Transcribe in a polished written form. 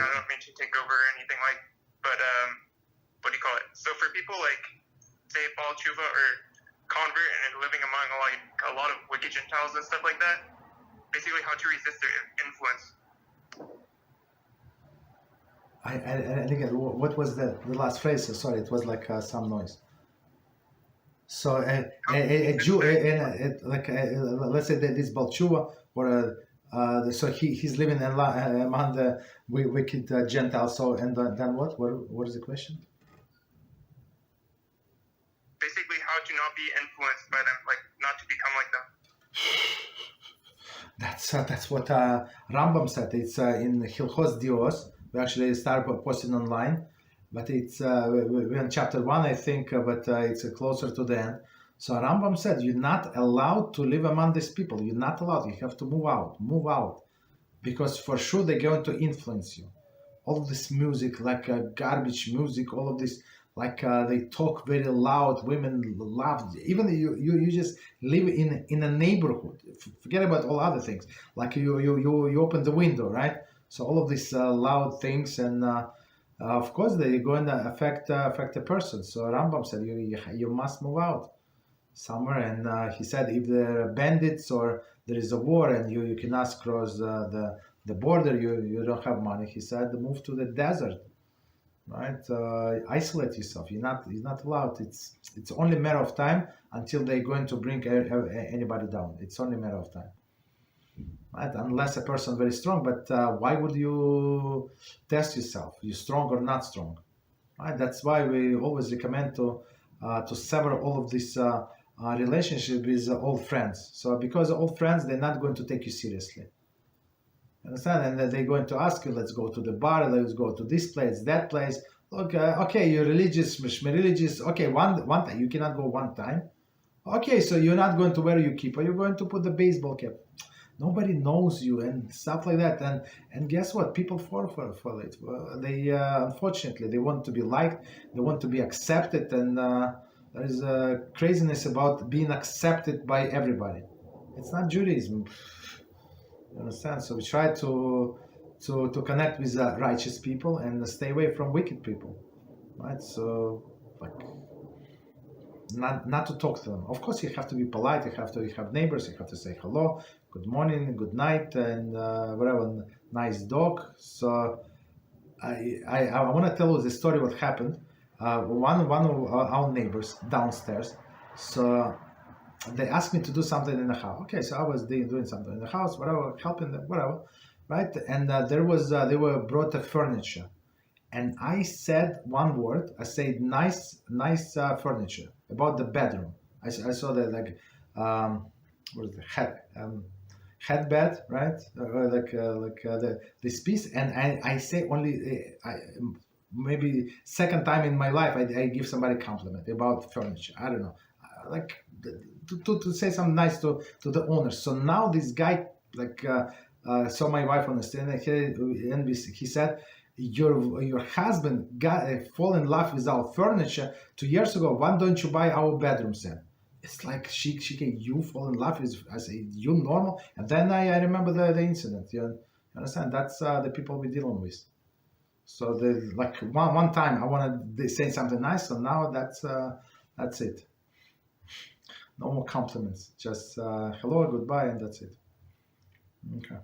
I don't mean to take over or anything but what do you call it? So for people like, say, Baal Tshuva or convert and living among a lot of wicked Gentiles and stuff like that, basically how to resist their influence. I think what was the last phrase? Sorry, it was like some noise. So a Jew, let's say that this Baal Tshuva, or so he's living among the wicked Gentiles. So and then what? What is the question? Basically, how to not be influenced by them, like not to become like them. That's what Rambam said. It's in Halachos Dios. We actually start posting online, but it's we're in chapter 1, I think, but it's closer to the end. So Rambam said you're not allowed to live among these people. You're not allowed. You have to move out, because for sure they're going to influence you. All of this music, like garbage music, all of this, like they talk very loud. Women love. Even you just live in a neighborhood. Forget about all other things. Like you open the window, right? So all of these loud things, and of course they're going to affect a person. So Rambam said you must move out somewhere, and he said if there are bandits or there is a war and you cannot cross the border, you don't have money. He said move to the desert, right? Isolate yourself. You're not allowed. It's only a matter of time until they're going to bring anybody down. It's only a matter of time. Right? Unless a person very strong, but why would you test yourself? You strong or not strong? Right? That's why we always recommend to sever all of this relationship with old friends. So because old friends, they're not going to take you seriously. Understand? And they're going to ask you, let's go to the bar, let's go to this place, that place. Look, okay, you're religious, religious. Okay, one time you cannot go one time. Okay, so you're not going to wear your kippah. You're going to put the baseball cap. Nobody knows you and stuff like that, and guess what? People fall for it. They unfortunately they want to be liked, they want to be accepted, and there is a craziness about being accepted by everybody. It's not Judaism, you understand? So we try to connect with righteous people and stay away from wicked people, right? So like. Not to talk to them. Of course, you have to be polite. You have neighbors. You have to say hello, good morning, good night, and whatever. Nice dog. So I want to tell you the story. What happened? One of our neighbors downstairs. So they asked me to do something in the house. Okay, so I was doing something in the house, whatever, helping them, whatever, right? And they were brought the furniture. And I said one word. I said nice furniture about the bedroom. I saw that like what is the head bed, right? This piece. And I say only maybe second time in my life I give somebody a compliment about furniture. I don't know, like to say something nice to the owner. So now this guy saw my wife on the stand and he said. Your husband fall in love with our furniture 2 years ago. Why don't you buy our bedroom set? It's like she you fall in love with. I say you normal, and then I remember the incident. You understand? That's the people we're dealing with. So like one time I wanted to say something nice, so now that's it. No more compliments. Just hello, goodbye, and that's it. Okay.